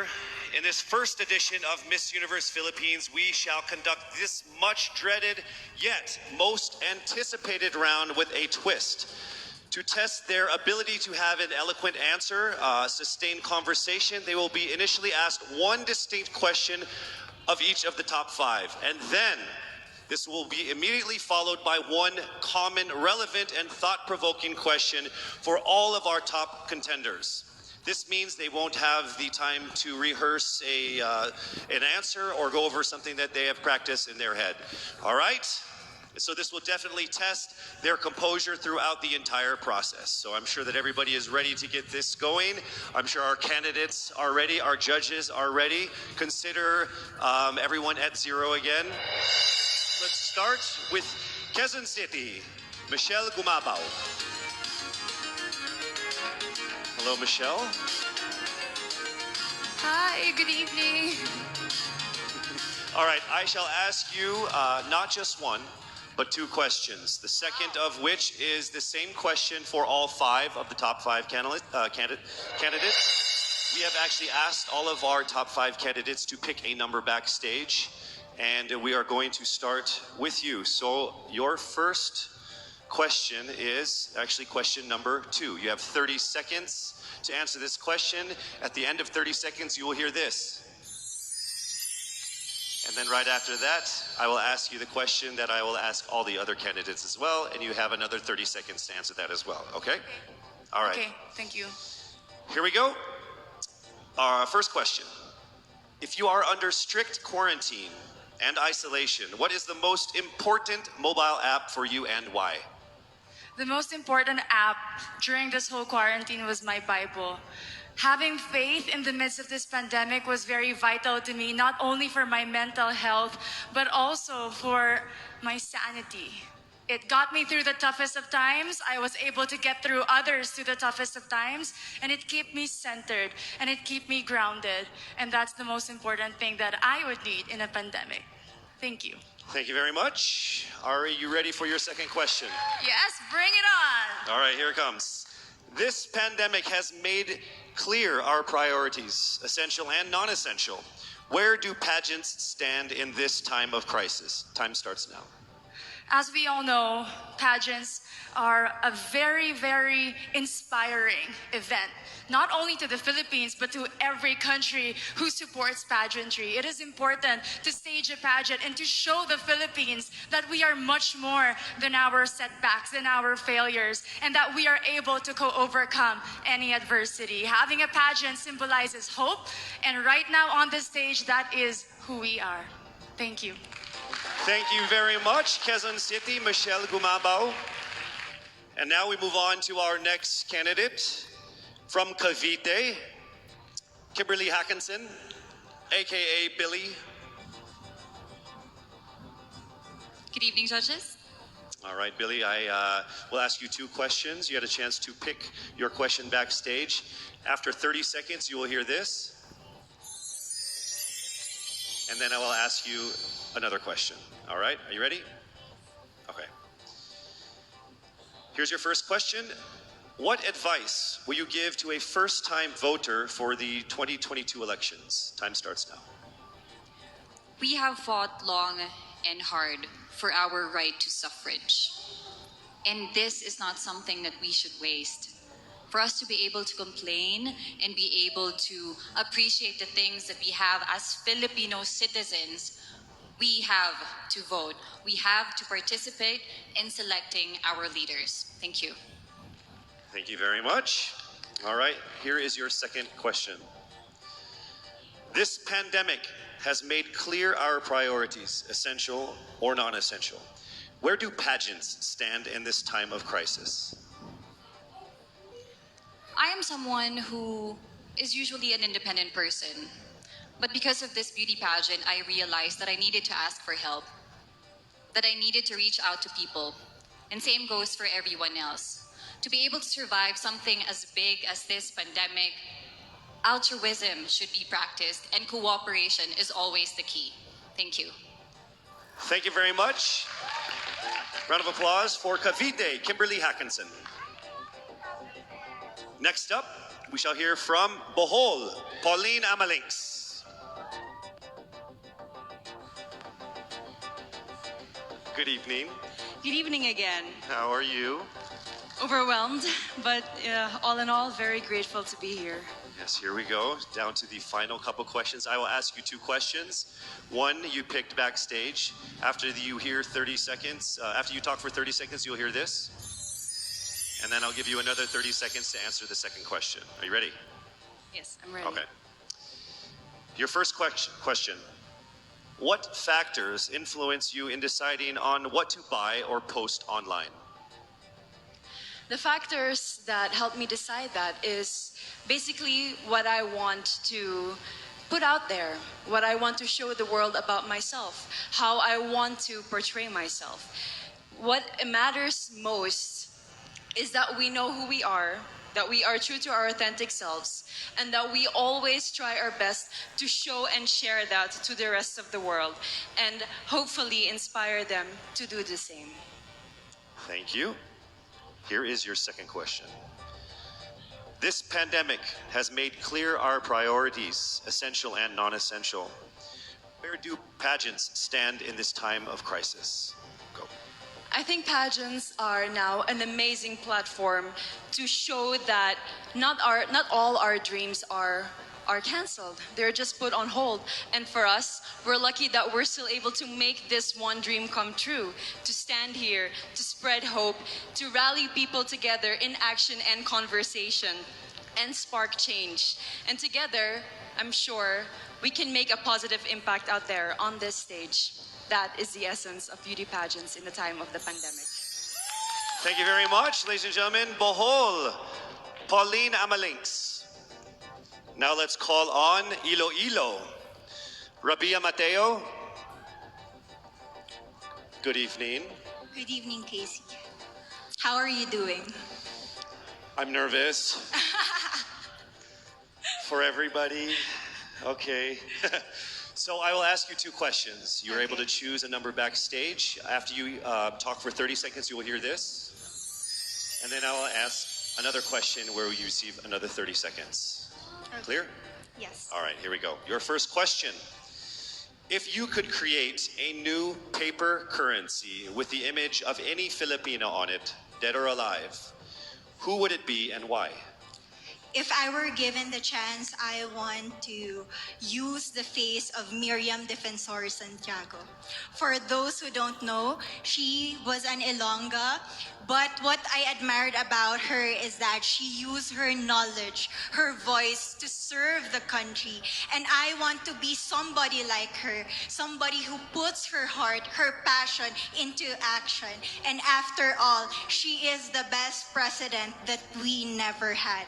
here, in this first edition of Miss Universe Philippines, we shall conduct this much dreaded yet most anticipated round with a twist. To test their ability to have an eloquent answer, sustained conversation, they will be initially asked one distinct question of each of the top five. And then this will be immediately followed by one common, relevant, and thought-provoking question for all of our top contenders. This means they won't have the time to rehearse an answer or go over something that they have practiced in their head. All right? So this will definitely test their composure throughout the entire process. So I'm sure that everybody is ready to get this going. I'm sure our candidates are ready, our judges are ready. Consider everyone at zero again. Let's start with Quezon City, Michelle Gumabao. Hello, Michelle. Hi, good evening. All right, I shall ask you not just one, but two questions. The second of which is the same question for all five of the top five candidates. We have actually asked all of our top five candidates to pick a number backstage, and we are going to start with you. So your first question is actually question number 2. You have 30 seconds to answer this question. At the end of 30 seconds, you will hear this. And then right after that, I will ask you the question that I will ask all the other candidates as well, and you have another 30 seconds to answer that as well, okay? All right. Okay, thank you. Here we go. Our first question. If you are under strict quarantine and isolation, what is the most important mobile app for you and why? The most important app during this whole quarantine was my Bible. Having faith in the midst of this pandemic was very vital to me, not only for my mental health, but also for my sanity. It got me through the toughest of times. I was able to get through others through the toughest of times, and it kept me centered, and it kept me grounded. And that's the most important thing that I would need in a pandemic. Thank you. Thank you very much. Are you ready for your second question? Yes, bring it on. All right, here it comes. This pandemic has made clear our priorities, essential and non-essential. Where do pageants stand in this time of crisis? Time starts now. As we all know, pageants are a very, very inspiring event, not only to the Philippines, but to every country who supports pageantry. It is important to stage a pageant and to show the Philippines that we are much more than our setbacks, than our failures, and that we are able to overcome any adversity. Having a pageant symbolizes hope, and right now on the stage, that is who we are. Thank you. Thank you very much, Quezon City, Michelle Gumabao. And now we move on to our next candidate from Cavite, Kimberly Hakenson, aka Billy. Good evening, judges. All right, Billy, I will ask you two questions. You had a chance to pick your question backstage. After 30 seconds, you will hear this. And then I will ask you another question. All right, are you ready? Okay. Here's your first question. What advice will you give to a first-time voter for the 2022 elections? Time starts now. We have fought long and hard for our right to suffrage. And this is not something that we should waste. For us to be able to complain and be able to appreciate the things that we have as Filipino citizens, we have to vote. We have to participate in selecting our leaders. Thank you. Thank you very much. All right, here is your second question. This pandemic has made clear our priorities, essential or non-essential. Where do pageants stand in this time of crisis? I am someone who is usually an independent person. But because of this beauty pageant, I realized that I needed to ask for help, that I needed to reach out to people. And same goes for everyone else. To be able to survive something as big as this pandemic, altruism should be practiced, and cooperation is always the key. Thank you. Thank you very much. Round of applause for Cavite, Kimberly Hakenson. Next up, we shall hear from Bohol, Pauline Amelinckx. Good evening. Good evening again. How are you? Overwhelmed, but all in all, very grateful to be here. Yes, here we go. Down to the final couple questions. I will ask you two questions. One, you picked backstage. After you hear 30 seconds, after you talk for 30 seconds, you'll hear this. And then I'll give you another 30 seconds to answer the second question. Are you ready? Yes, I'm ready. Okay. Your first question. What factors influence you in deciding on what to buy or post online? The factors that help me decide that is basically what I want to put out there, what I want to show the world about myself, how I want to portray myself. What matters most is that we know who we are, that we are true to our authentic selves, and that we always try our best to show and share that to the rest of the world, and hopefully inspire them to do the same. Thank you. Here is your second question. This pandemic has made clear our priorities, essential and non-essential. Where do pageants stand in this time of crisis? Go. I think pageants are now an amazing platform to show that not all our dreams are canceled. They're just put on hold. And for us, we're lucky that we're still able to make this one dream come true, to stand here, to spread hope, to rally people together in action and conversation, and spark change. And together, I'm sure we can make a positive impact out there on this stage. That is the essence of beauty pageants in the time of the pandemic. Thank you very much, ladies and gentlemen. Bohol, Pauline Amelinckx. Now let's call on Iloilo, Rabiya Mateo. Good evening. Good evening, Casey. How are you doing? I'm nervous. For everybody. Okay. So I will ask you two questions. You're able to choose a number backstage. After you talk for 30 seconds, you will hear this. And then I will ask another question where you receive another 30 seconds. Okay. Clear? Yes. All right, here we go. Your first question. If you could create a new paper currency with the image of any Filipino on it, dead or alive, who would it be and why? If I were given the chance, I want to use the face of Miriam Defensor Santiago. For those who don't know, she was an Ilongga, but what I admired about her is that she used her knowledge, her voice to serve the country. And I want to be somebody like her, somebody who puts her heart, her passion into action. And after all, she is the best president that we never had.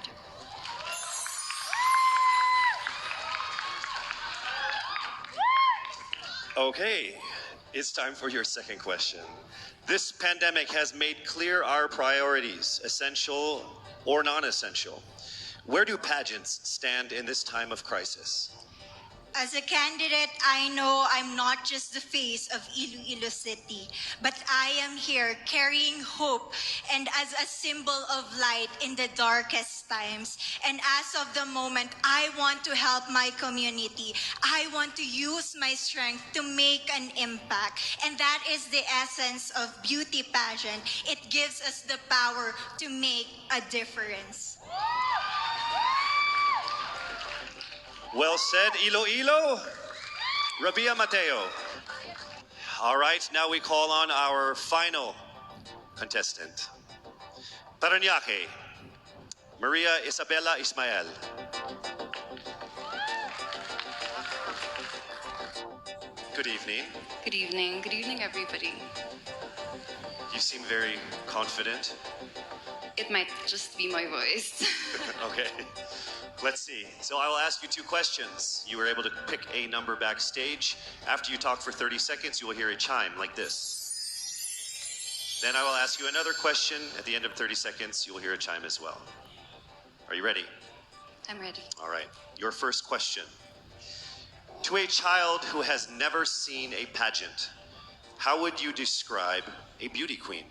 Okay, it's time for your second question. This pandemic has made clear our priorities, essential or non-essential. Where do pageants stand in this time of crisis? As a candidate, I know I'm not just the face of Iloilo City, but I am here carrying hope and as a symbol of light in the darkest times. And as of the moment, I want to help my community. I want to use my strength to make an impact. And that is the essence of beauty pageant. It gives us the power to make a difference. Well said, Iloilo. Rabiya Mateo. All right, now we call on our final contestant. Paranaque, Maria Isabella Ismael. Good evening. Good evening. Good evening, everybody. You seem very confident. It might just be my voice. Okay. Let's see. So I will ask you two questions. You were able to pick a number backstage. After you talk for 30 seconds, you will hear a chime like this. Then I will ask you another question. At the end of 30 seconds, you will hear a chime as well. Are you ready? I'm ready. All right. Your first question. To a child who has never seen a pageant, how would you describe a beauty queen?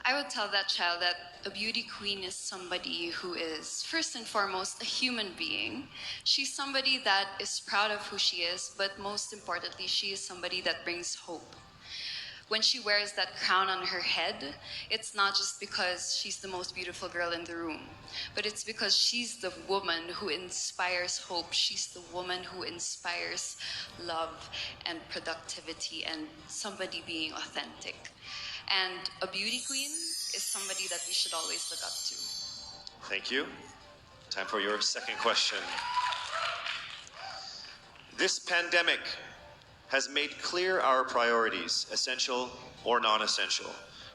I would tell that child that a beauty queen is somebody who is, first and foremost, a human being. She's somebody that is proud of who she is, but most importantly, she is somebody that brings hope. When she wears that crown on her head, it's not just because she's the most beautiful girl in the room, but it's because she's the woman who inspires hope. She's the woman who inspires love and productivity and somebody being authentic. And a beauty queen is somebody that we should always look up to. Thank you. Time for your second question. This pandemic has made clear our priorities, essential or non-essential.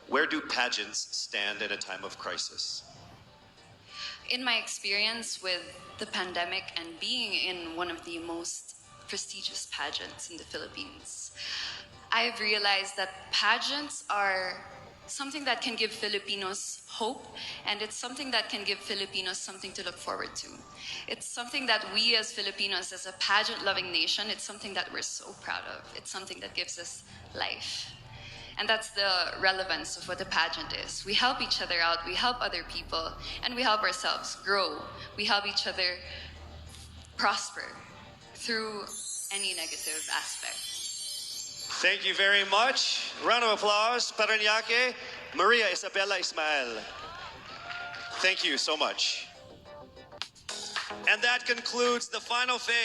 Where do pageants stand at a time of crisis? In my experience with the pandemic and being in one of the most prestigious pageants in the Philippines, I've realized that pageants are something that can give Filipinos hope, and it's something that can give Filipinos something to look forward to. It's something that we as Filipinos, as a pageant-loving nation, it's something that we're so proud of. It's something that gives us life. And that's the relevance of what a pageant is. We help each other out, we help other people, and we help ourselves grow. We help each other prosper through any negative aspect. Thank you very much. Round of applause, Paranaque, Maria Isabella Ismael. Thank you so much. And that concludes the final phase.